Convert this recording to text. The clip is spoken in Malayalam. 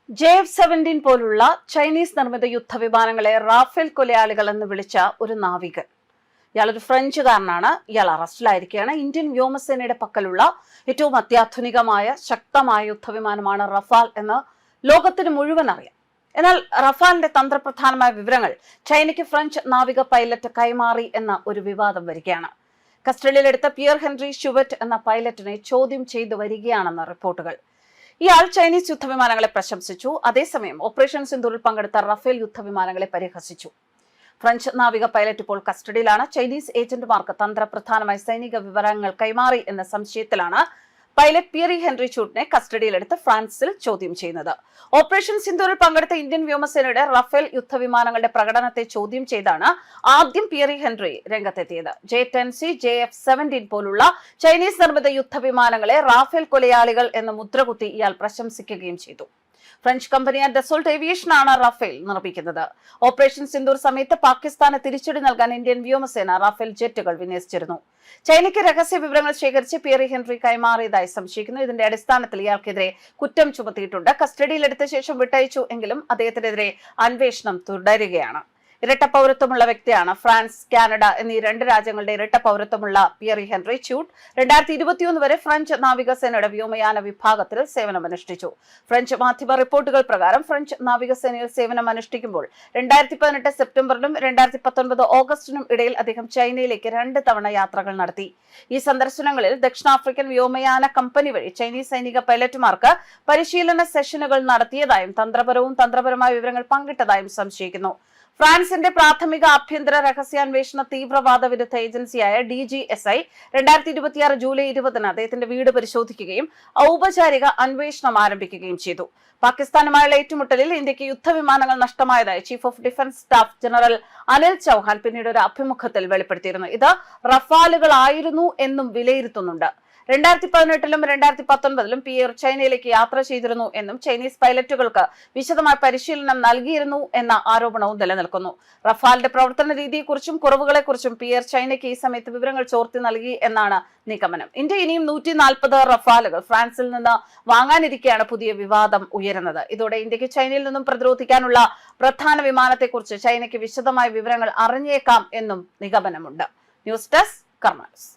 JF-17 പോലുള്ള ചൈനീസ് നിർമ്മിത യുദ്ധവിമാനങ്ങളെ റാഫേൽ കൊലയാളികൾ എന്ന് വിളിച്ച ഒരു നാവികൻ. ഇയാളൊരു ഫ്രഞ്ചുകാരനാണ്. ഇയാൾ അറസ്റ്റിലായിരിക്കുകയാണ്. ഇന്ത്യൻ വ്യോമസേനയുടെ പക്കലുള്ള ഏറ്റവും അത്യാധുനികമായ ശക്തമായ യുദ്ധവിമാനമാണ് റഫാൽ എന്ന് ലോകത്തിന് മുഴുവൻ അറിയാം. എന്നാൽ റഫാലിന്റെ തന്ത്രപ്രധാനമായ വിവരങ്ങൾ ചൈനയ്ക്ക് ഫ്രഞ്ച് നാവിക പൈലറ്റ് കൈമാറി എന്ന ഒരു വിവാദം വരികയാണ്. കസ്റ്റഡിയിലെടുത്ത പിയർ ഹെൻറി ഷുവറ്റ് എന്ന പൈലറ്റിനെ ചോദ്യം ചെയ്തു വരികയാണെന്ന് റിപ്പോർട്ടുകൾ. ഇയാൾ ചൈനീസ് യുദ്ധവിമാനങ്ങളെ പ്രശംസിച്ചു. അതേസമയം ഓപ്പറേഷൻ സിന്ദൂറിൽ പങ്കെടുത്ത റഫേൽ യുദ്ധവിമാനങ്ങളെ പരിഹസിച്ചു. ഫ്രഞ്ച് നാവിക പൈലറ്റ് ഇപ്പോൾ കസ്റ്റഡിയിലാണ്. ചൈനീസ് ഏജന്റുമാർക്ക് തന്ത്രപ്രധാനമായ സൈനിക വിവരങ്ങൾ കൈമാറി എന്ന സംശയത്തിലാണ് പൈലറ്റ് പിയറി ഹെൻറി ഷൂട്ടിനെ കസ്റ്റഡിയിലെടുത്ത് ഫ്രാൻസിൽ ചോദ്യം ചെയ്യുന്നത്. ഓപ്പറേഷൻ സിന്ദൂറിൽ പങ്കെടുത്ത ഇന്ത്യൻ വ്യോമസേനയുടെ റഫേൽ യുദ്ധവിമാനങ്ങളുടെ പ്രകടനത്തെ ചോദ്യം ചെയ്താണ് ആദ്യം പിയറി ഹെൻറി രംഗത്തെത്തിയത്. J-10C, JF-17 പോലുള്ള ചൈനീസ് നിർമ്മിത യുദ്ധവിമാനങ്ങളെ റാഫേൽ കൊലയാളികൾ എന്ന് മുദ്രകുത്തി ഇയാൾ പ്രശംസിക്കുകയും ചെയ്തു. ഫ്രഞ്ച് കമ്പനിയായ ഡസോൾട്ട് ഏവിയേഷനാണ് റഫേൽ നിർമ്മിക്കുന്നത്. ഓപ്പറേഷൻ സിന്ദൂർ സമയത്ത് പാകിസ്ഥാന് തിരിച്ചടി നൽകാൻ ഇന്ത്യൻ വ്യോമസേന റഫേൽ ജെറ്റുകൾ വിന്യസിച്ചിരുന്നു. ചൈനയ്ക്ക് രഹസ്യ വിവരങ്ങൾ ശേഖരിച്ച് പിയറി ഹെൻറി കൈമാറിയതായി സംശയിക്കുന്നു. ഇതിന്റെ അടിസ്ഥാനത്തിൽ ഇയാൾക്കെതിരെ കുറ്റം ചുമത്തിയിട്ടുണ്ട്. കസ്റ്റഡിയിലെടുത്ത ശേഷം വിട്ടയച്ചു എങ്കിലും അദ്ദേഹത്തിനെതിരെ അന്വേഷണം തുടരുകയാണ്. ഇരട്ട പൗരത്വമുള്ള വ്യക്തിയാണ്. ഫ്രാൻസ്, കാനഡ എന്നീ രണ്ട് രാജ്യങ്ങളുടെ ഇരട്ട പൗരത്വമുള്ള പിയറി ഹെൻറി ഷൂട്ട് 2021 വരെ ഫ്രഞ്ച് നാവികസേനയുടെ വ്യോമയാന വിഭാഗത്തിൽ സേവനമനുഷ്ഠിച്ചു. ഫ്രഞ്ച് മാധ്യമ റിപ്പോർട്ടുകൾ പ്രകാരം ഫ്രഞ്ച് നാവികസേനയിൽ സേവനമനുഷ്ഠിക്കുമ്പോൾ 2018 സെപ്റ്റംബറിനും 2019 ഓഗസ്റ്റിനും ഇടയിൽ അദ്ദേഹം ചൈനയിലേക്ക് 2 തവണ യാത്രകൾ നടത്തി. ഈ സന്ദർശനങ്ങളിൽ ദക്ഷിണാഫ്രിക്കൻ വ്യോമയാന കമ്പനി വഴി ചൈനീസ് സൈനിക പൈലറ്റുമാർക്ക് പരിശീലന സെഷനുകൾ നടത്തിയതായും തന്ത്രപരമായ വിവരങ്ങൾ പങ്കിട്ടതായും സംശയിക്കുന്നു. ഫ്രാൻസിന്റെ പ്രാഥമിക ആഭ്യന്തര രഹസ്യാന്വേഷണ തീവ്രവാദ വിരുദ്ധ ഏജൻസിയായ DGSI 2026 ജൂലൈ 20 അദ്ദേഹത്തിന്റെ വീട് പരിശോധിക്കുകയും ഔപചാരിക അന്വേഷണം ആരംഭിക്കുകയും ചെയ്തു. പാകിസ്ഥാനുമായുള്ള ഏറ്റുമുട്ടലിൽ ഇന്ത്യക്ക് യുദ്ധവിമാനങ്ങൾ നഷ്ടമായതായി chief of defence staff general Anil Chauhan പിന്നീട് ഒരു അഭിമുഖത്തിൽ വെളിപ്പെടുത്തിയിരുന്നു. ഇത് റഫാലുകളായിരുന്നു എന്നും വിലയിരുത്തുന്നുണ്ട്. 2018ലും 2019ലും പിയർ ചൈനയിലേക്ക് യാത്ര ചെയ്തിരുന്നു എന്നും ചൈനീസ് പൈലറ്റുകൾക്ക് വിശദമായ പരിശീലനം നൽകിയിരുന്നു എന്ന ആരോപണവും നിലനിൽക്കുന്നു. റഫാലിന്റെ പ്രവർത്തന രീതിയെക്കുറിച്ചും കുറവുകളെക്കുറിച്ചും പിയർ ചൈനയ്ക്ക് ഈ സമയത്ത് വിവരങ്ങൾ ചോർത്തി നൽകി എന്നാണ് നിഗമനം. ഇന്ത്യ ഇനിയും 140 റഫാലുകൾ ഫ്രാൻസിൽ നിന്ന് വാങ്ങാനിരിക്കെയാണ് പുതിയ വിവാദം ഉയരുന്നത്. ഇതോടെ ഇന്ത്യക്ക് ചൈനയിൽ നിന്നും പ്രതിരോധിക്കാനുള്ള പ്രധാന വിമാനത്തെക്കുറിച്ച് ചൈനയ്ക്ക് വിശദമായ വിവരങ്ങൾ അറിഞ്ഞേക്കാം എന്നും നിഗമനമുണ്ട്. ന്യൂസ് ഡെസ്ക് കർമ്മ ന്യൂസ്.